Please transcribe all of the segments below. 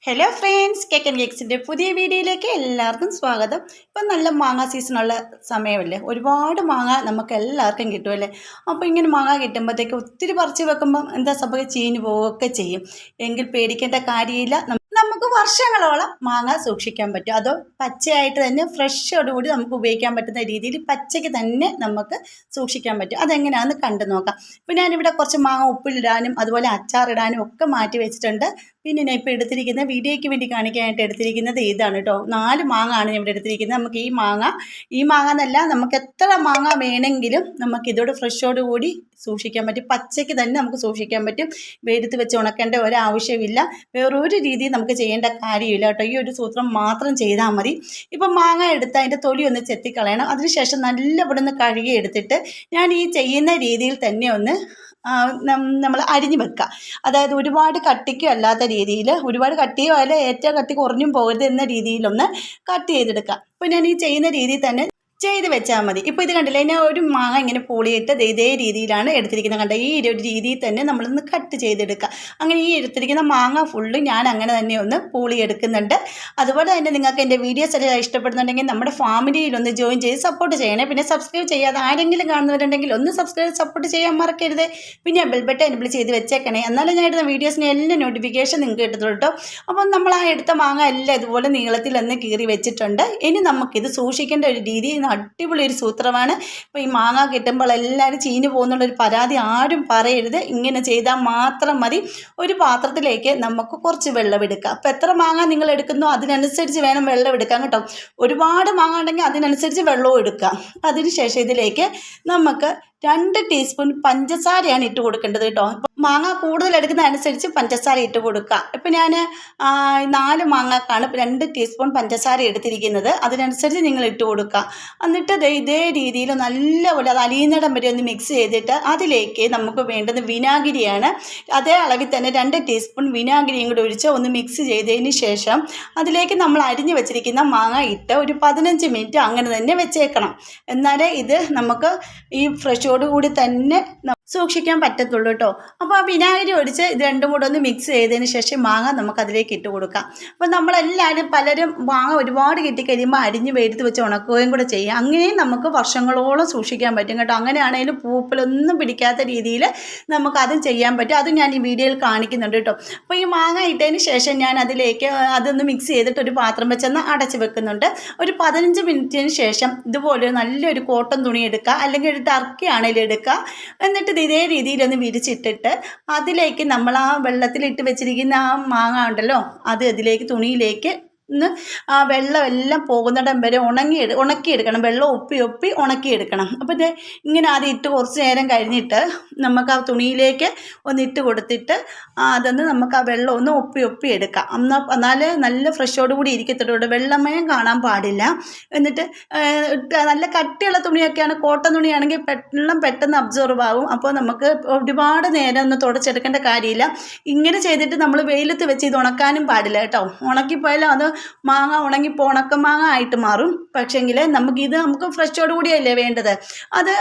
Hello friends, cake and കേക്സിൻ്റെ പുതിയ വീഡിയോയിലേക്ക് എല്ലാവർക്കും സ്വാഗതം. ഇപ്പം നല്ല മാങ്ങ സീസണുള്ള സമയമല്ലേ, ഒരുപാട് മാങ്ങ നമുക്ക് എല്ലാവർക്കും കിട്ടുമല്ലേ. അപ്പോൾ ഇങ്ങനെ മാങ്ങ കിട്ടുമ്പോഴത്തേക്ക് ഒത്തിരി പറിച്ച് വെക്കുമ്പം എന്താ സംഭവം, ചീഞ്ഞ് പോവുകയൊക്കെ ചെയ്യും. എങ്കിൽ പേടിക്കേണ്ട കാര്യമില്ല, നമുക്ക് വർഷങ്ങളോളം മാങ്ങ സൂക്ഷിക്കാൻ പറ്റും. അതോ പച്ചയായിട്ട് തന്നെ ഫ്രഷോടുകൂടി നമുക്ക് ഉപയോഗിക്കാൻ പറ്റുന്ന രീതിയിൽ പച്ചയ്ക്ക് തന്നെ നമുക്ക് സൂക്ഷിക്കാൻ പറ്റും. അതെങ്ങനെയാണെന്ന് കണ്ടു നോക്കാം. ഇപ്പോൾ ഞാനിവിടെ കുറച്ച് മാങ്ങ ഉപ്പിലിടാനും അതുപോലെ അച്ചാറിടാനും ഒക്കെ മാറ്റി വെച്ചിട്ടുണ്ട്. പിന്നെ ഞാൻ ഇപ്പോൾ എടുത്തിരിക്കുന്ന വീഡിയോയ്ക്ക് വേണ്ടി കാണിക്കാനായിട്ട് എടുത്തിരിക്കുന്നത് ഇതാണ് കേട്ടോ. 4 മാങ്ങ ആണ് ഞാൻ ഇവിടെ എടുത്തിരിക്കുന്നത്. നമുക്ക് ഈ മാങ്ങ എന്നല്ല, നമുക്ക് എത്ര മാങ്ങ വേണമെങ്കിലും നമുക്ക് ഇതോട് ഫ്രഷോടുകൂടി സൂക്ഷിക്കാൻ പറ്റും. പച്ചയ്ക്ക് തന്നെ നമുക്ക് സൂക്ഷിക്കാൻ പറ്റും. വെയിലത്ത് വെച്ച് ഉണക്കേണ്ട ഒരാവശ്യമില്ല. വേറൊരു രീതിയിൽ നമുക്ക് ചെയ്യേണ്ട കാര്യമില്ല കേട്ടോ. ഈ ഒരു സൂത്രം മാത്രം ചെയ്താൽ മതി. ഇപ്പം മാങ്ങ എടുത്ത് അതിൻ്റെ തൊലി ഒന്ന് ചെത്തിക്കളയണം. അതിനുശേഷം നല്ലപോലെ ഒന്ന് കഴുകി എടുത്തിട്ട് ഞാൻ ഈ ചെയ്യുന്ന രീതിയിൽ തന്നെ ഒന്ന് നമ്മൾ അരിഞ്ഞു വെക്കുക. അതായത് ഒരുപാട് കട്ടിക്കും അല്ലാത്ത രീതിയിൽ, ഒരുപാട് കട്ടിയോ അല്ല ഏറ്റവും കട്ടി കുറഞ്ഞും പോകരുത് എന്ന രീതിയിലൊന്ന് കട്ട് ചെയ്തെടുക്കുക. അപ്പോൾ ഞാൻ ഈ ചെയ്യുന്ന രീതിയിൽ തന്നെ ചെയ്ത് വെച്ചാൽ മതി. ഇപ്പോൾ ഇത് കണ്ടില്ലേ, ഞാൻ ഒരു മാങ്ങ ഇങ്ങനെ പൂളിയിട്ട് ഇതേ രീതിയിലാണ് എടുത്തിരിക്കുന്നത്. കണ്ട ഈ ഒരു രീതിയിൽ തന്നെ നമ്മളൊന്ന് കട്ട് ചെയ്തെടുക്കുക. അങ്ങനെ ഈ എടുത്തിരിക്കുന്ന മാങ്ങ ഫുള്ള് ഞാൻ അങ്ങനെ തന്നെ ഒന്ന് പൂളി എടുക്കുന്നുണ്ട്. അതുപോലെ തന്നെ നിങ്ങൾക്ക് എൻ്റെ വീഡിയോസ് എല്ലാം ഇഷ്ടപ്പെടുന്നുണ്ടെങ്കിൽ നമ്മുടെ ഫാമിലിയിലൊന്ന് ജോയിൻ ചെയ്ത് സപ്പോർട്ട് ചെയ്യണേ. പിന്നെ സബ്സ്ക്രൈബ് ചെയ്യാതെ ആരെങ്കിലും കാണുന്നവരുണ്ടെങ്കിൽ ഒന്ന് സപ്പോർട്ട് ചെയ്യാൻ മറക്കരുത്. പിന്നെ ബെൽ ബട്ടൺ എനേബിൾ ചെയ്ത് വെച്ചേക്കണേ, എന്നാലും ഞാൻ എടുത്ത വീഡിയോസിന് എല്ലാം നോട്ടിഫിക്കേഷൻ നിങ്ങൾക്ക് കിട്ടത്തുള്ളൂ കേട്ടോ. അപ്പം നമ്മൾ ആ എടുത്ത മാങ്ങ എല്ലാം ഇതുപോലെ നീളത്തിൽ ഒന്ന് കീറി വെച്ചിട്ടുണ്ട്. ഇനി നമുക്കിത് സൂക്ഷിക്കേണ്ട ഒരു രീതി അടിപൊളി ഒരു സൂത്രമാണ്. ഇപ്പോൾ ഈ മാങ്ങ കിട്ടുമ്പോൾ എല്ലാവരും ചീഞ്ഞു പോകുന്നുള്ളൊരു പരാതി ആരും പറയരുത്. ഇങ്ങനെ ചെയ്താൽ മാത്രം മതി. ഒരു പാത്രത്തിലേക്ക് നമുക്ക് കുറച്ച് വെള്ളം എടുക്കാം. അപ്പോൾ എത്ര മാങ്ങ നിങ്ങൾ എടുക്കുന്നോ അതിനനുസരിച്ച് വേണം വെള്ളം എടുക്കാൻ കേട്ടോ. ഒരുപാട് മാങ്ങ ഉണ്ടെങ്കിൽ അതിനനുസരിച്ച് വെള്ളവും എടുക്കാം. അതിനുശേഷം ഇതിലേക്ക് നമുക്ക് 2 ടീസ്പൂൺ പഞ്ചസാരയാണ് ഇട്ട് കൊടുക്കേണ്ടത് കേട്ടോ. മാങ്ങ കൂടുതൽ എടുക്കുന്ന അനുസരിച്ച് പഞ്ചസാര ഇട്ട് കൊടുക്കുക. ഇപ്പം ഞാൻ 4 മാങ്ങക്കാണ് 2 ടീസ്പൂൺ പഞ്ചസാര എടുത്തിരിക്കുന്നത്. അതിനനുസരിച്ച് നിങ്ങൾ ഇട്ട് കൊടുക്കുക. എന്നിട്ട് ഇതേ രീതിയിൽ നല്ലപോലെ അത് അലിയുന്നിടം വരെ ഒന്ന് മിക്സ് ചെയ്തിട്ട് അതിലേക്ക് നമുക്ക് വേണ്ടത് വിനാഗിരിയാണ്. അതേ അളവിൽ തന്നെ 2 ടീസ്പൂൺ വിനാഗിരിയും കൂടി ഒഴിച്ച് ഒന്ന് മിക്സ് ചെയ്തതിന് ശേഷം അതിലേക്ക് നമ്മൾ അരിഞ്ഞു വെച്ചിരിക്കുന്ന മാങ്ങ ഇട്ട് ഒരു 15 മിനിറ്റ് അങ്ങനെ തന്നെ വെച്ചേക്കണം. എന്നാലേ ഇത് നമുക്ക് ഈ ഫ്രഷോടുകൂടി തന്നെ സൂക്ഷിക്കാൻ പറ്റത്തുള്ളൂ കേട്ടോ. അപ്പോൾ ആ വിനാഗിരി ഒഴിച്ച് ഇത് രണ്ടും കൂടെ ഒന്ന് മിക്സ് ചെയ്തതിന് ശേഷം മാങ്ങ നമുക്ക് അതിലേക്ക് ഇട്ട് കൊടുക്കാം. അപ്പോൾ നമ്മളെല്ലാവരും പലരും മാങ്ങ ഒരുപാട് കിട്ടിക്കഴിയുമ്പോൾ അരിഞ്ഞ് വെയിലത്ത് വെച്ച് ഉണക്കുകയും കൂടെ ചെയ്യാം. അങ്ങനെയും നമുക്ക് വർഷങ്ങളോളം സൂക്ഷിക്കാൻ പറ്റും കേട്ടോ. അങ്ങനെയാണെങ്കിലും പൂപ്പലൊന്നും പിടിക്കാത്ത രീതിയിൽ നമുക്കതും ചെയ്യാൻ പറ്റും. അതും ഞാൻ ഈ വീഡിയോയിൽ കാണിക്കുന്നുണ്ട് കേട്ടോ. അപ്പോൾ ഈ മാങ്ങ ഇട്ടതിന് ശേഷം ഞാൻ അതിലേക്ക് അതൊന്ന് മിക്സ് ചെയ്തിട്ട് ഒരു പാത്രം വെച്ചൊന്ന് അടച്ച് വെക്കുന്നുണ്ട്. ഒരു 15 മിനിറ്റിന് ശേഷം ഇതുപോലെ നല്ലൊരു കോട്ടൺ തുണി എടുക്കുക, അല്ലെങ്കിൽ ഒരു ടർക്കി ആണെങ്കിലും എടുക്കുക. എന്നിട്ട് ഇതേ രീതിയിലൊന്ന് വിരിച്ചിട്ടിട്ട് അതിലേക്ക് നമ്മൾ ആ വെള്ളത്തിലിട്ട് വെച്ചിരിക്കുന്ന ആ മാങ്ങ ഉണ്ടല്ലോ, അത് അതിലേക്ക് തുണിയിലേക്ക് ആ വെള്ളമെല്ലാം പോകുന്നിടം വരെ ഉണക്കിയെടുക്കണം. വെള്ളം ഒപ്പി ഉണക്കിയെടുക്കണം. അപ്പോൾ ഇത് ഇങ്ങനെ ആദ്യം ഇട്ട് കുറച്ച് നേരം കഴിഞ്ഞിട്ട് നമുക്ക് ആ തുണിയിലേക്ക് ഒന്ന് ഇട്ട് കൊടുത്തിട്ട് അതൊന്ന് നമുക്ക് ആ വെള്ളം ഒന്ന് ഒപ്പി എടുക്കാം. എന്നാലേ നല്ല ഫ്രഷോടുകൂടി ഇരിക്കത്തുള്ളൂ. വെള്ളമയം കാണാൻ പാടില്ല. എന്നിട്ട് നല്ല കട്ടിയുള്ള തുണിയൊക്കെയാണ്, കോട്ടൺ തുണിയാണെങ്കിൽ വെള്ളം പെട്ടെന്ന് അബ്സോർവ് ആകും. അപ്പോൾ നമുക്ക് ഒരുപാട് നേരം ഒന്ന് തുടച്ചെടുക്കേണ്ട കാര്യമില്ല. ഇങ്ങനെ ചെയ്തിട്ട് നമ്മൾ വെയിലത്ത് വെച്ച് ഇത് ഉണക്കാനും പാടില്ല കേട്ടോ. ഉണക്കിപ്പോയാലും അത് മാങ്ങ ഉണക്ക മാങ്ങ ആയിട്ട് മാറും. പക്ഷേങ്കിൽ നമുക്ക് ഫ്രഷോടുകൂടിയല്ലേ വേണ്ടത്. അത്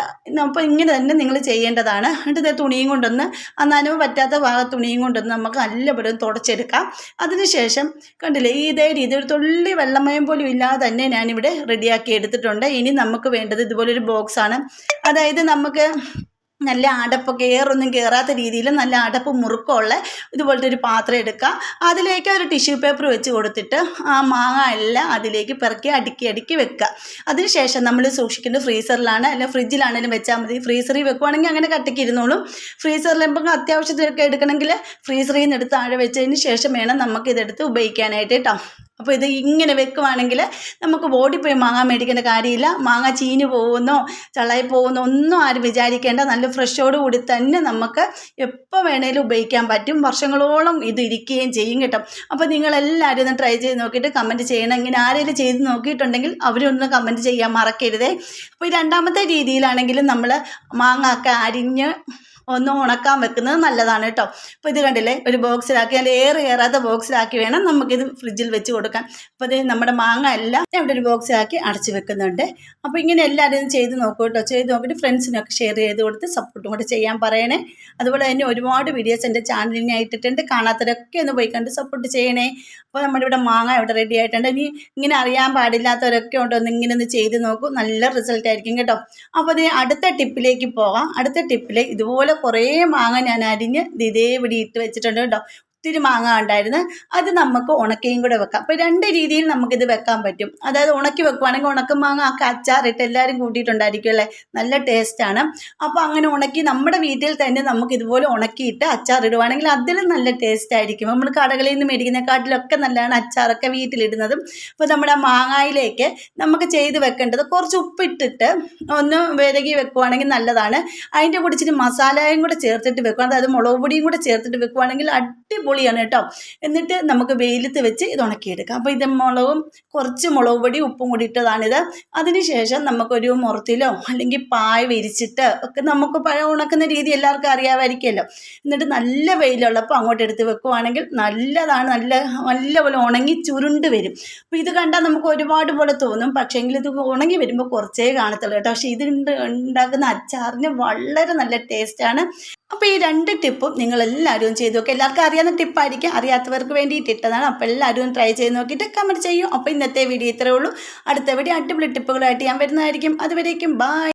അപ്പോൾ ഇങ്ങനെ തന്നെ നിങ്ങൾ ചെയ്യേണ്ടതാണ്. എന്നിട്ട് തുണിയും കൊണ്ടൊന്ന് നനവ് പറ്റാത്ത തുണിയും കൊണ്ടൊന്ന് നമുക്ക് നല്ലപോലെ തുടച്ചെടുക്കാം. അതിനുശേഷം കണ്ടില്ലേ, ഇതേ രീതി ഒരു തുള്ളി വെള്ളമയം പോലും ഇല്ലാതെ തന്നെ ഞാനിവിടെ റെഡിയാക്കി എടുത്തിട്ടുണ്ട്. ഇനി നമുക്ക് വേണ്ടത് ഇതുപോലൊരു ബോക്സാണ്. അതായത് നമുക്ക് നല്ല അടപ്പൊക്കെ എയറൊന്നും കയറാത്ത രീതിയിൽ നല്ല അടപ്പ് മുറുക്കമുള്ള ഇതുപോലത്തെ ഒരു പാത്രം എടുക്കുക. അതിലേക്ക് ഒരു ടിഷ്യൂ പേപ്പർ വെച്ച് കൊടുത്തിട്ട് ആ മാങ്ങ എല്ലാം അതിലേക്ക് പിറക്കി അടുക്കി വെക്കുക. അതിനുശേഷം നമ്മൾ സൂക്ഷിക്കേണ്ടത് ഫ്രീസറിലാണ്, അല്ലെങ്കിൽ ഫ്രിഡ്ജിലാണെങ്കിലും വെച്ചാൽ മതി. ഫ്രീസറിൽ വെക്കുവാണെങ്കിൽ അങ്ങനെ കട്ടിക്ക് ഇരുന്നോളും. ഫ്രീസറിൽ നമുക്ക് അത്യാവശ്യത്തിലൊക്കെ എടുക്കണമെങ്കിൽ ഫ്രീസറിൽ നിന്ന് എടുത്ത് താഴെ വെച്ചതിന് ശേഷം വേണം നമുക്കിതെടുത്ത് ഉപയോഗിക്കാനായിട്ട് കേട്ടോ. അപ്പോൾ ഇത് ഇങ്ങനെ വെക്കുവാണെങ്കിൽ നമുക്ക് ഓടിപ്പോയി മാങ്ങ മേടിക്കേണ്ട കാര്യമില്ല. മാങ്ങ ചീഞ്ഞ് പോകുന്നോ ചള്ളായി പോകുന്നോ ഒന്നും ആരും വിചാരിക്കേണ്ട. നല്ല ഫ്രഷോടുകൂടി തന്നെ നമുക്ക് എപ്പോൾ വേണേലും ഉപയോഗിക്കാൻ പറ്റും. വർഷങ്ങളോളം ഇത് ഇരിക്കുകയും ചെയ്യും കേട്ടോ. അപ്പോൾ നിങ്ങളെല്ലാവരും ഒന്ന് ട്രൈ ചെയ്ത് നോക്കിയിട്ട് കമൻറ്റ് ചെയ്യണം. ഇങ്ങനെ ആരെങ്കിലും ചെയ്ത് നോക്കിയിട്ടുണ്ടെങ്കിൽ അവരൊന്ന് കമൻറ്റ് ചെയ്യാൻ മറക്കരുതേ. അപ്പോൾ ഈ രണ്ടാമത്തെ രീതിയിലാണെങ്കിലും നമ്മൾ മാങ്ങ ഒക്കെ അരിഞ്ഞ് ഒന്ന് ഉണക്കാൻ വെക്കുന്നത് നല്ലതാണ് കേട്ടോ. അപ്പോൾ ഇത് കണ്ടില്ലേ, ഒരു ബോക്സിലാക്കി, അതിൽ എയർ കയറാത്ത ബോക്സിലാക്കി വേണം നമുക്കിത് ഫ്രിഡ്ജിൽ വെച്ച് കൊടുക്കാൻ. അപ്പോൾ ഇത് നമ്മുടെ മാങ്ങ എല്ലാം ഇവിടെ ഒരു ബോക്സിലാക്കി അടച്ചു വെക്കുന്നുണ്ട്. അപ്പോൾ ഇങ്ങനെ എല്ലാവരും ചെയ്ത് നോക്കൂ കേട്ടോ. ചെയ്ത് നോക്കിയിട്ട് ഫ്രണ്ട്സിനൊക്കെ ഷെയർ ചെയ്ത് കൊടുത്ത് സപ്പോർട്ടും കൂടെ ചെയ്യാൻ പറയണേ. അതുപോലെ തന്നെ ഒരുപാട് വീഡിയോസ് എൻ്റെ ചാനലിൽ ഇട്ടിട്ടുണ്ട്. കാണാത്തവരൊക്കെ ഒന്ന് പോയി കണ്ട് സപ്പോർട്ട് ചെയ്യണേ. അപ്പോൾ നമ്മുടെ ഇവിടെ മാങ്ങ ഇവിടെ റെഡി ആയിട്ടുണ്ട്. ഇനി ഇങ്ങനെ അറിയാൻ പാടില്ലാത്തവരൊക്കെ ഉണ്ടോ, ഇങ്ങനെ ഒന്ന് ചെയ്ത് നോക്കൂ, നല്ല റിസൾട്ട് ആയിരിക്കും കേട്ടോ. അപ്പോൾ ഇത് അടുത്ത ടിപ്പിലേക്ക് പോകാം. അടുത്ത ടിപ്പിൽ ഇതുപോലെ കുറേ മാങ്ങ ഞാൻ അരിഞ്ഞ് ഇതേ ഇവിടെ ഇട്ട് വെച്ചിട്ടുണ്ട് കേട്ടോ. ഒത്തിരി മാങ്ങ ഉണ്ടായിരുന്നു. അത് നമുക്ക് ഉണക്കിയും കൂടെ വെക്കാം. അപ്പോൾ 2 രീതിയിൽ നമുക്കിത് വെക്കാൻ പറ്റും. അതായത് ഉണക്കി വെക്കുവാണെങ്കിൽ ഉണക്ക മാങ്ങ ഒക്കെ അച്ചാറിട്ട് എല്ലാവരും കൂട്ടിയിട്ടുണ്ടായിരിക്കും അല്ലേ, നല്ല ടേസ്റ്റാണ്. അപ്പോൾ അങ്ങനെ ഉണക്കി നമ്മുടെ വീട്ടിൽ തന്നെ നമുക്ക് ഇതുപോലെ ഉണക്കിയിട്ട് അച്ചാറിടുവാണെങ്കിൽ അതിലും നല്ല ടേസ്റ്റ് ആയിരിക്കും. നമ്മൾ കടകളിൽ നിന്ന് മേടിക്കുന്നതിനെക്കാട്ടിലൊക്കെ നല്ലതാണ് അച്ചാറൊക്കെ വീട്ടിലിടുന്നതും. അപ്പോൾ നമ്മുടെ മാങ്ങായിലേക്ക് നമുക്ക് ചെയ്ത് വെക്കേണ്ടത് കുറച്ച് ഉപ്പിട്ടിട്ട് ഒന്ന് വിരകി വെക്കുവാണെങ്കിൽ നല്ലതാണ്. അതിൻ്റെ കൂടെ ഇച്ചിരി മസാലയും കൂടെ ചേർത്തിട്ട് വെക്കുക, അതായത് മുളക് പൊടിയും കൂടെ ചേർത്തിട്ട് വെക്കുവാണെങ്കിൽ അടിപൊളിയാണ് കേട്ടോ. എന്നിട്ട് നമുക്ക് വെയിലത്ത് വെച്ച് ഇത് ഉണക്കിയെടുക്കാം. അപ്പോൾ ഇത് കുറച്ച് മുളക് പൊടി ഉപ്പും കൂടി ഇട്ടതാണിത്. അതിനുശേഷം നമുക്കൊരു മുറത്തിലോ അല്ലെങ്കിൽ പായ വിരിച്ചിട്ട് ഒക്കെ നമുക്ക് പഴം ഉണക്കുന്ന രീതി എല്ലാവർക്കും അറിയാമായിരിക്കുമല്ലോ. എന്നിട്ട് നല്ല വെയിലുള്ളപ്പോൾ അങ്ങോട്ട് എടുത്ത് വെക്കുവാണെങ്കിൽ നല്ലതാണ്. നല്ലപോലെ ഉണങ്ങി ചുരുണ്ട് വരും. അപ്പോൾ ഇത് കണ്ടാൽ നമുക്ക് ഒരുപാട് പോലെ തോന്നും, പക്ഷേങ്കിൽ ഇത് ഉണങ്ങി വരുമ്പോൾ കുറച്ചേ കാണത്തുള്ളൂ കേട്ടോ. പക്ഷേ ഇത് ഉണ്ടാക്കുന്ന അച്ചാറിന് വളരെ നല്ല ടേസ്റ്റാണ്. അപ്പോൾ ഈ 2 ടിപ്പും നിങ്ങളെല്ലാവരും ചെയ്ത് നോക്കുക. എല്ലാവർക്കും അറിയാവുന്ന ടിപ്പായിരിക്കും, അറിയാത്തവർക്ക് വേണ്ടിയിട്ട് ഇട്ടതാണ്. അപ്പോൾ എല്ലാവരും ട്രൈ ചെയ്ത് നോക്കിയിട്ട് കമൻറ്റ് ചെയ്യും. അപ്പോൾ ഇന്നത്തെ വീഡിയോ ഇത്രയേ ഉള്ളൂ. അടുത്ത വീഡിയോ അടിപൊളി ടിപ്പുകളായിട്ട് ഞാൻ വരുന്നതായിരിക്കും. അതുവരേക്കും ബൈ.